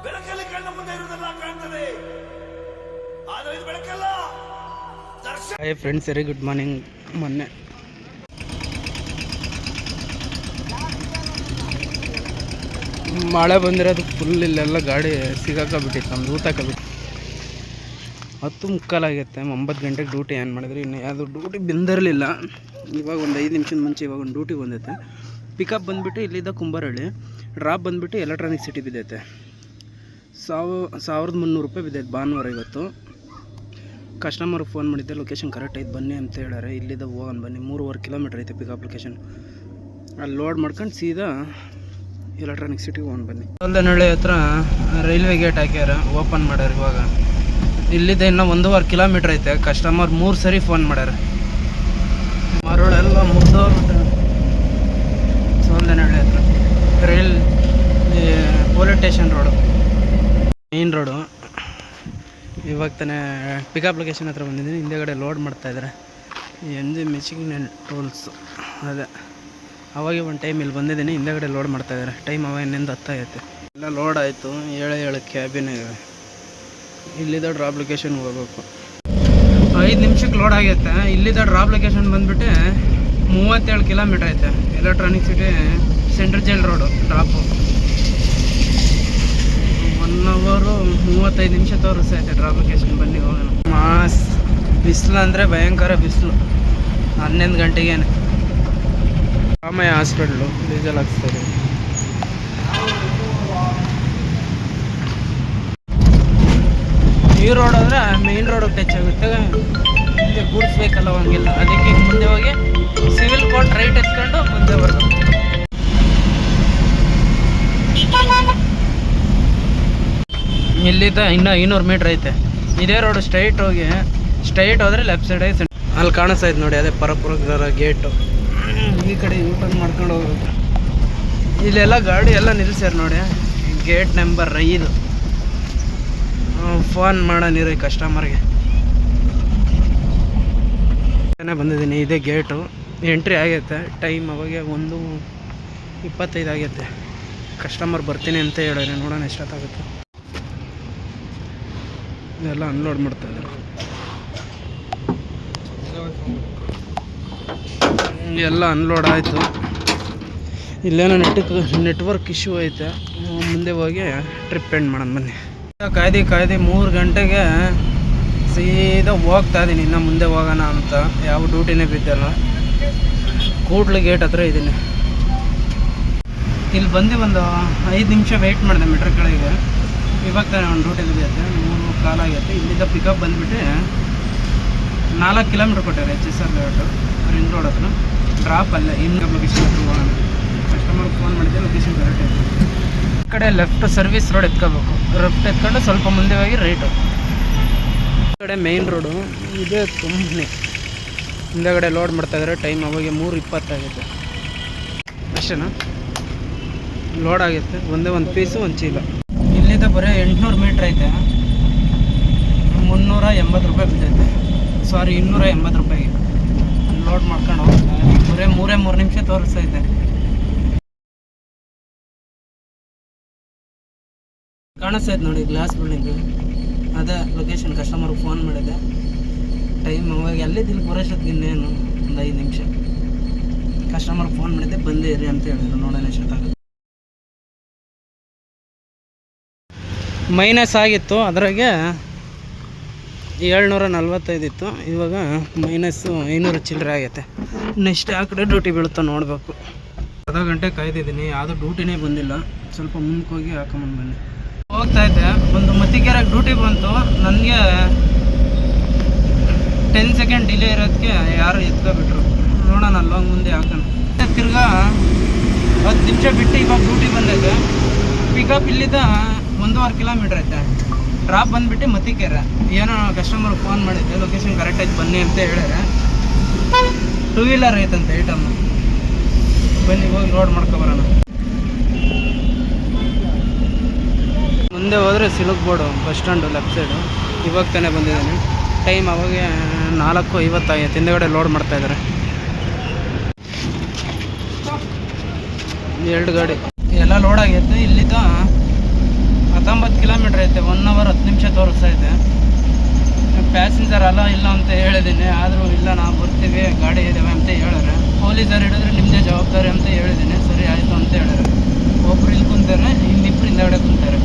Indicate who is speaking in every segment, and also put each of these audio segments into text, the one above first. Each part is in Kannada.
Speaker 1: ಬೆಳಕಲ್ಲಿ ಕಣ್ಣ ಮುಂದೆ ಇರುವುದೆಲ್ಲ ಕಾಣ್ತದೆ, ಆದರೆ ಇದು ಬೆಳಕಲ್ಲ.
Speaker 2: Hi friends, very good morning. ಮೊನ್ನೆ ಮಳೆ ಬಂದಿರೋದು ಫುಲ್ ಇಲ್ಲೆಲ್ಲ ಗಾಡಿ ಸಿಗಾಕಬಿಟ್ಟಿತ್ತು, ನಮ್ದು ಊತಾಕಬಿಟ್ಟು 10:45 ಆಗೈತೆ. 9 ಗಂಟೆಗೆ ಡ್ಯೂಟಿ ಏನು ಮಾಡಿದ್ರಿ, ಇನ್ನು ಯಾವುದು ಡ್ಯೂಟಿ ಬಂದಿರಲಿಲ್ಲ. ಇವಾಗ ಒಂದು 5 ನಿಮಿಷದ ಮುಂಚೆ ಇವಾಗ ಒಂದು ಡ್ಯೂಟಿ ಬಂದೈತೆ. ಪಿಕಪ್ ಬಂದುಬಿಟ್ಟು ಇಲ್ಲಿದ್ದ ಕುಂಬಾರಳ್ಳಿ, ಡ್ರಾಪ್ ಬಂದುಬಿಟ್ಟು ಎಲೆಕ್ಟ್ರಾನಿಕ್ ಸಿಟಿ ಬಿದ್ದೈತೆ. 1300 ರೂಪಾಯಿ ಬಿದ್ದೈತೆ ಭಾನುವಾರ. ಇವತ್ತು ಕಸ್ಟಮರ್ಗೆ ಫೋನ್ ಮಾಡಿದ್ದೆ, ಲೊಕೇಶನ್ ಕರೆಕ್ಟ್ ಐತೆ ಬನ್ನಿ ಅಂತ ಹೇಳ್ಯಾರೆ. ಇಲ್ಲಿದ್ದ ಹೋಗೋಣ ಬನ್ನಿ, 3.5 ಕಿಲೋಮೀಟ್ರ್ ಐತೆ ಪಿಕಪ್ ಲೊಕೇಶನ್. ಅಲ್ಲಿ ಲೋಡ್ ಮಾಡ್ಕೊಂಡು ಸೀದಾ ಎಲೆಕ್ಟ್ರಾನಿಕ್ ಸಿಟಿಗೆ ಹೋಗೋಣ ಬನ್ನಿ. ಹೊಲ್ದನಹಳ್ಳಿ ಹತ್ರ ರೈಲ್ವೆ ಗೇಟ್ ಹಾಕ್ಯಾರ, ಓಪನ್ ಮಾಡ್ಯಾರ. ಇವಾಗ ಇಲ್ಲಿದ್ದ ಇನ್ನೂ 1.5 ಕಿಲೋಮೀಟ್ರ್ ಐತೆ. ಕಸ್ಟಮರ್ 3 ಸರಿ ಫೋನ್ ಮಾಡ್ಯಾರ. ಮರಳೆಲ್ಲ ಮುಗ್ದೋಗ್ಬಿಟ್ಟು ಹೊಲ್ದನಹಳ್ಳಿ ಹತ್ರ police station road, main road. ಇವಾಗ ತಾನೇ ಪಿಕಪ್ ಲೊಕೇಶನ್ ಹತ್ರ ಬಂದಿದ್ದೀನಿ. ಹಿಂದೆಗಡೆ ಲೋಡ್ ಮಾಡ್ತಾಯಿದ್ದಾರೆ. MG Michigan tools. ಅದೇ ಅವಾಗೆ ಒಂದು ಟೈಮ್ ಇಲ್ಲಿ ಬಂದಿದ್ದೀನಿ, ಹಿಂದೆಗಡೆ ಲೋಡ್ ಮಾಡ್ತಾಯಿದ್ದಾರೆ. ಟೈಮ್ ಅವಾಗ ಇನ್ನಿಂದ 10 ಐತೆ. ಎಲ್ಲ ಲೋಡ್ ಆಯಿತು. 7 ಕ್ಯಾಬಿನ್ ಇವೆ. ಇಲ್ಲಿದ್ದ ಡ್ರಾಪ್ ಲೊಕೇಶನ್ಗೆ ಹೋಗ್ಬೇಕು. 5 ನಿಮಿಷಕ್ಕೆ ಲೋಡ್ ಆಗೈತೆ. ಇಲ್ಲಿದ್ದ ಡ್ರಾಪ್ ಲೊಕೇಶನ್ ಬಂದುಬಿಟ್ಟು 37 ಕಿಲೋಮೀಟ್ರ್ ಐತೆ. Electronic city central jail road drop. 1 ಅವರು 35 ನಿಮಿಷ ತೋರಿಸ್ತೈತೆ ಡ್ರಾಪ್ ಲೊಕೇಶನ್. ಬನ್ನಿ ಹೋಗೋಣ. ಮಾಸ್ ಬಿಸಿಲು ಅಂದರೆ ಭಯಂಕರ ಬಿಸಿಲು. 11 ಗಂಟೆಗೇನೆ ರಾಮಯ್ಯ ಹಾಸ್ಪಿಟ್ಲು ಡೀಸೆಲ್ ಹಾಕ್ಸ್ತಾರೆ. ಈ ರೋಡ್ ಅಂದರೆ ಮೇನ್ ರೋಡಿಗೆ ಟಚ್ ಆಗುತ್ತೆ. ಮುಂದೆ ಗೂಡಿಸ್ಬೇಕಲ್ಲ, ಹಂಗಿಲ್ಲ. ಅದಕ್ಕೆ ಮುಂದೆ ಹೋಗಿ ಸಿವಿಲ್ ಕೋರ್ಟ್ ರೈಟ್ ಎತ್ಕೊಂಡು ಮುಂದೆ ಬರೋದು. ಇಲ್ಲಿದ್ದ ಇನ್ನೂ 500 ಮೀಟ್ರ್ ಐತೆ. ಇದೇ ರೋಡು ಸ್ಟ್ರೈಟ್ ಹೋದರೆ ಲೆಫ್ಟ್ ಸೈಡ್ ಐತೆ. ಅಲ್ಲಿ ಕಾಣಿಸ್ತೈತೆ ನೋಡಿ, ಅದೇ ಪರಪುರ ಗೇಟು. ಈ ಕಡೆ ಯೂಟರ್ನ್ ಮಾಡ್ಕೊಂಡು ಹೋಗ್ಬೇಕು. ಇಲ್ಲೆಲ್ಲ ಗಾಡಿ ಎಲ್ಲ ನಿಲ್ಲಿಸ್ಯಾರ ನೋಡಿ. Gate number 5. ಫೋನ್ ಮಾಡೋನಿರಿ ಕಸ್ಟಮರ್ಗೆ. ಬಂದಿದ್ದೀನಿ. ಇದೇ ಗೇಟು, ಎಂಟ್ರಿ ಆಗೈತೆ. ಟೈಮ್ ಅವಾಗ 1:25 ಆಗೈತೆ. ಕಸ್ಟಮರ್ ಬರ್ತೀನಿ ಅಂತ ಹೇಳಿದ್ರೆ, ನೋಡೋಣ ಎಷ್ಟೊತ್ತಾಗುತ್ತೆ. ಇದೆಲ್ಲ ಅನ್ಲೋಡ್ ಮಾಡ್ತಾಯಿದ್ದಾರೆ. ಎಲ್ಲ ಅನ್ಲೋಡ್ ಆಯಿತು. ಇಲ್ಲೇನೋ ನೆಟ್ವರ್ಕ್ ಇಶ್ಯೂ ಐತೆ. ಮುಂದೆ ಹೋಗಿ ಟ್ರಿಪ್ ಎಂಡ್ ಮಾಡೋಣ ಬನ್ನಿ. ಕಾಯ್ದು 3 ಗಂಟೆಗೆ ಸೀದಾ ಹೋಗ್ತಾ ಇದ್ದೀನಿ. ಇನ್ನು ಮುಂದೆ ಹೋಗೋಣ ಅಂತ. ಯಾವ ಡ್ಯೂಟಿನೇ ಬಿದ್ದಲ್ಲ. ಕೂಡ್ಲು ಗೇಟ್ ಹತ್ರ ಇದ್ದೀನಿ. ಇಲ್ಲಿ ಬಂದು ಒಂದು 5 ನಿಮಿಷ ವೆಯ್ಟ್ ಮಾಡಿದೆ ಮೀಟ್ರ್ ಕೆಳಗೆ. ಇವಾಗ ತಾನೇ ಒಂದು ಡ್ಯೂಟಿ ಬಿದ್ದೈತೆ. 3:15 ಆಗೈತೆ. ಇಲ್ಲಿದ್ದ ಪಿಕಪ್ ಬಂದುಬಿಟ್ಟು 4 ಕಿಲೋಮೀಟ್ರ್ ಕೊಟ್ಟಾರೆ. HSR ಲೇಔಟು ರಿಂಗ್ ರೋಡ್ ಹತ್ರ. ಡ್ರಾಪ್ ಅಲ್ಲೇ ಇನ್ನು ಲೊಕೇಶನ್ ಹತ್ರ ಹೋಗೋಣ. ಕಸ್ಟಮರ್ಗೆ ಫೋನ್ ಮಾಡಿದ್ದೆ, ಲೊಕೇಶನ್ ಕರೆಕ್ಟ್ ಐತೆ. ಈ ಕಡೆ ಲೆಫ್ಟ್ ಸರ್ವಿಸ್ ರೋಡ್ ಎತ್ಕೋಬೇಕು. ಲೆಫ್ಟ್ ಎತ್ಕೊಂಡು ಸ್ವಲ್ಪ ಮುಂದೆ ಹೋಗಿ ರೈಟು. ಈ ಕಡೆ ಮೇಯ್ನ್ ರೋಡು. ಇದೇ ಕಂಪ್ನಿ. ಹಿಂದೆಗಡೆ ಲೋಡ್ ಮಾಡ್ತಾಯಿದ್ದಾರೆ. ಟೈಮ್ ಅವಾಗ 3:20 ಆಗೈತೆ. ಅಷ್ಟೇನಾ? ಲೋಡ್ ಆಗೈತೆ. ಒಂದೇ ಒಂದು ಪೀಸು, ಒಂದು ಚೀಲ. ಇಲ್ಲಿಂದ ಬರೀ 800 ಮೀಟ್ರ್ ಐತೆ. 380 ರೂಪಾಯಿ ಬಿದ್ದೈತೆ. 280 ರೂಪಾಯಿಗೆ ಲೋಡ್ ಮಾಡ್ಕೊಂಡು ಹೋಗ್ತಾ. ಬರೀ 3 ನಿಮಿಷ ತೋರಿಸ್ತೈತೆ. ಕಾಣಿಸ್ತೈತೆ ನೋಡಿ ಗ್ಲಾಸ್ ಬಿಲ್ಡಿಂಗು. ಅದೇ ಲೊಕೇಶನ್. ಕಸ್ಟಮರ್ಗೆ ಫೋನ್ ಮಾಡಿದೆ. ಟೈಮ್ ಅವಾಗ ಅಲ್ಲಿದ್ದು ಇಲ್ಲಿ ಬರೋಷ್ಟೊತ್ತಿಗೆ ಇನ್ನೇನು ಒಂದು 5 ನಿಮಿಷ. ಕಸ್ಟಮರ್ಗೆ ಫೋನ್ ಮಾಡಿದ್ದೆ, ಬಂದೇ ಇರಿ ಅಂತ ಹೇಳಿದ್ರು. ನೋಡೋಣ ಎಷ್ಟೊತ್ತಾಗುತ್ತೆ. ಮೈನಸ್ ಆಗಿತ್ತು. ಅದ್ರಾಗೆ 745 ಇತ್ತು. ಇವಾಗ -500 ಚಿಲ್ಲರೆ ಆಗೈತೆ. ನೆಕ್ಸ್ಟ್ ಆ ಕಡೆ ಡ್ಯೂಟಿ ಬೀಳುತ್ತಾ ನೋಡಬೇಕು. ಅರ್ಧ ಗಂಟೆ ಕಾಯ್ದಿದ್ದೀನಿ, ಯಾವುದೂ ಡ್ಯೂಟಿನೇ ಬಂದಿಲ್ಲ. ಸ್ವಲ್ಪ ಮುಂದಕ್ಕೆ ಹೋಗಿ ಹಾಕೊಂಬಂದು ಬನ್ನಿ. ಹೋಗ್ತಾಯಿದ್ದೆ. ಒಂದು ಮತ್ತಿಗೆರೆಗೆ ಡ್ಯೂಟಿ ಬಂತು. ನನಗೆ 10 ಸೆಕೆಂಡ್ ಡಿಲೇ ಇರೋದಕ್ಕೆ ಯಾರು ಎತ್ಕೊಬಿಟ್ರು. ನೋಡೋಣ ಅಲ್ಲೋಗಿ ಮುಂದೆ ಹಾಕೋಣ. ತಿರ್ಗಾ 10 ನಿಮಿಷ ಬಿಟ್ಟು ಇವಾಗ ಡ್ಯೂಟಿ ಬಂದೈತೆ. ಪಿಕಪ್ ಇಲ್ಲಿದ್ದ 1.5 ಕಿಲೋಮೀಟ್ರ್ ಐತೆ. ಡ್ರಾಪ್ ಬಂದುಬಿಟ್ಟು ಮತ್ತಿಕೆರೆ. ಏನೋ ಕಸ್ಟಮರ್ಗೆ ಫೋನ್ ಮಾಡಿದ್ದೆ, ಲೊಕೇಶನ್ ಕರೆಕ್ಟ್ ಐತೆ ಬನ್ನಿ ಅಂತ ಹೇಳ್ಯಾರೆ. 2 ವೀಲರ್ ಐತಂತೆ ಐಟಮ್. ಬನ್ನಿ ಹೋಗಿ ಲೋಡ್ ಮಾಡ್ಕೊಬರೋಣ. ಮುಂದೆ ಹೋದರೆ ಸಿಲುಕ್ಬೋರ್ಡು ಬಸ್ ಸ್ಟ್ಯಾಂಡು ಲೆಫ್ಟ್ ಸೈಡು. ಇವಾಗ ತಾನೇ ಬಂದಿದ್ದೀನಿ. ಟೈಮ್ ಅವಾಗ 4:50 ಆಗೈತೆ. ಹಿಂದೆಗಡೆ ಲೋಡ್ ಮಾಡ್ತಾಯಿದ್ದಾರೆ. 2 ಗಾಡಿ ಎಲ್ಲ ಲೋಡ್ ಆಗೈತೆ. ಇಲ್ಲಿದ್ದ 19 10 ನಿಮಿಷ ತೋರಿಸ್ತೈತೆ. ಪ್ಯಾಸೆಂಜರ್ ಅಲ್ಲ ಇಲ್ಲ ಅಂತ ಹೇಳಿದ್ದೀನಿ, ಆದರೂ ಇಲ್ಲ ನಾವು ಬರ್ತೀವಿ ಗಾಡಿ ಇದ್ದಾವೆ ಅಂತ ಹೇಳಿದ್ರೆ. ಪೊಲೀಸರು ಹಿಡಿದ್ರೆ ನಿಮ್ಮದೇ ಜವಾಬ್ದಾರಿ ಅಂತ ಹೇಳಿದ್ದೀನಿ. ಸರಿ ಆಯಿತು ಅಂತ ಹೇಳಿದ್ರೆ ಒಬ್ರು ಇಲ್ಲಿ ಕುಂತಾರೆ, ಇನ್ನಿಬ್ರು ಹಿಂದೆಗಡೆ ಕುಂತಾರೆ.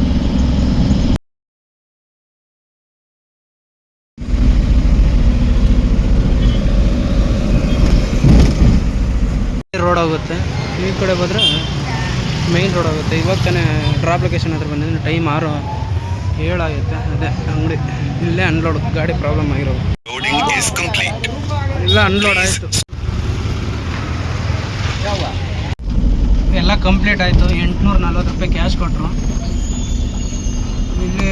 Speaker 2: ರೋಡ್ ಹೋಗುತ್ತೆ, ಈ ಕಡೆ ಬಂದರೆ ಮೈನ್ ರೋಡ್ ಹೋಗುತ್ತೆ. ಇವಾಗ ತಾನೇ ಡ್ರಾಪ್ ಲೊಕೇಶನ್ ಹತ್ರ ಬಂದಿದ್ದೀನಿ. ಟೈಮ್ 6:07 ಆಗುತ್ತೆ. ಅದೇ ಅಂಗಡಿ ಇಲ್ಲೇ ಅನ್ಲೋಡ್ ಗಾಡಿ ಪ್ರಾಬ್ಲಮ್ ಆಗಿರೋದು. ಇಲ್ಲ ಅನ್ಲೋಡ್ ಆಯಿತು, ಎಲ್ಲ ಕಂಪ್ಲೀಟ್ ಆಯಿತು. 840 ರೂಪಾಯಿ ಕ್ಯಾಶ್ ಕೊಟ್ಟರು. ಇಲ್ಲಿ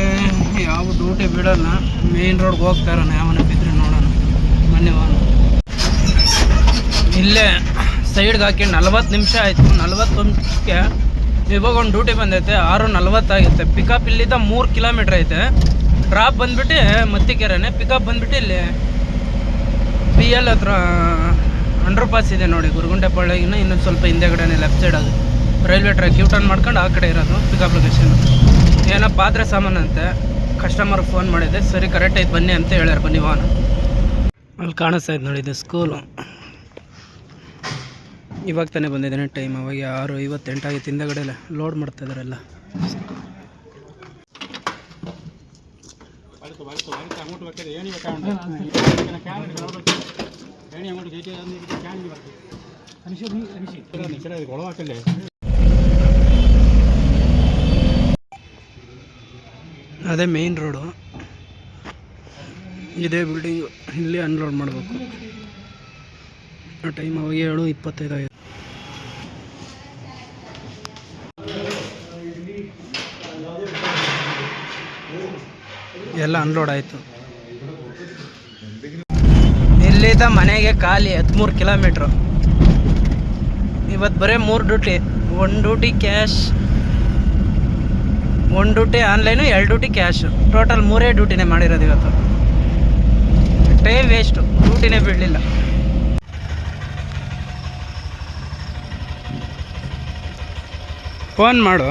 Speaker 2: ಯಾವ ಡ್ಯೂಟಿ ಬಿಡೋಲ್ಲ, ಮೇನ್ ರೋಡ್ಗೆ ಹೋಗ್ತಾ ಇರೋಣ. ಯಾವನ ಬಿದ್ದರೆ ನೋಡೋಣ ಬನ್ನಿ. ಇಲ್ಲೇ ಸೈಡ್ಗೆ ಹಾಕಿ 40 ನಿಮಿಷ ಆಯಿತು. 40 ನಿಮಿಷಕ್ಕೆ ಇವಾಗ ಒಂದು ಡ್ಯೂಟಿ ಬಂದೈತೆ. 6:40 ಆಗುತ್ತೆ. ಪಿಕಪ್ ಇಲ್ಲಿಂದ 3 ಕಿಲೋಮೀಟ್ರ್ ಐತೆ. ಡ್ರಾಪ್ ಬಂದುಬಿಟ್ಟು ಮತ್ತಿಕೆರೆನೆ, ಪಿಕಪ್ ಬಂದುಬಿಟ್ಟು ಇಲ್ಲಿ PL ಹತ್ರ ಅಂಡರ್ ಪಾಸ್ ಇದೆ ನೋಡಿ, ಗುರುಗುಂಟೆಪಾಳ್ಯಗಿನ ಇನ್ನೊಂದು ಸ್ವಲ್ಪ ಹಿಂದೆಗಡೆನೇ ಲೆಫ್ಟ್ ಸೈಡ್. ಅದು ರೈಲ್ವೆ ಟ್ರ್ಯಾಕ್ ಯೂಟರ್ನ್ ಮಾಡ್ಕೊಂಡು ಆ ಕಡೆ ಇರೋದು ಪಿಕಪ್ ಲೊಕೇಶನ್. ಏನೋ ಪಾತ್ರೆ ಸಾಮಾನಂತೆ, ಕಸ್ಟಮರ್ಗೆ ಫೋನ್ ಮಾಡಿದ್ದೆ. ಸರಿ ಕರೆಕ್ಟ್ ಐತೆ ಬನ್ನಿ ಅಂತ ಹೇಳ್ಯಾರ. ಬನ್ನಿ ವಾಹನ ಅಲ್ಲಿ ಕಾಣಿಸ್ತಾ ಇದ್ದು ನೋಡಿ, ಇದು ಸ್ಕೂಲು. ಇವಾಗ ತಾನೇ ಬಂದಿದ್ದೇನೆ. ಟೈಮ್ ಅವಾಗ 6:58 ಆಗಿತ್ತು. ಹಿಂದಗಡೆ ಲೋಡ್ ಮಾಡ್ತಾಯಿದ್ದಾರೆಲ್ಲ. ಅದೇ ಮೇನ್ ರೋಡು, ಇದೇ ಬಿಲ್ಡಿಂಗು. ಇಲ್ಲಿ ಅನ್ಲೋಡ್ ಮಾಡಬೇಕು. ಟೈಮ್ ಅವಾಗ 7:25 ಆಗಿದೆ. ಎಲ್ಲ ಅನ್ಲೋಡ್ ಆಯಿತು. ಇಲ್ಲಿಂದ ಮನೆಗೆ ಖಾಲಿ 13 ಕಿಲೋಮೀಟ್ರು. ಇವತ್ತು ಬರೀ 3 duty. 1 duty cash, 1 duty online, 2 duty cash. Total 3 ಡ್ಯೂಟಿನೇ ಮಾಡಿರೋದು ಇವತ್ತು. ಟೈಮ್ ವೇಸ್ಟು, ಡ್ಯೂಟಿನೇ ಬಿಡಲಿಲ್ಲ. ಫೋನ್ ಮಾಡು.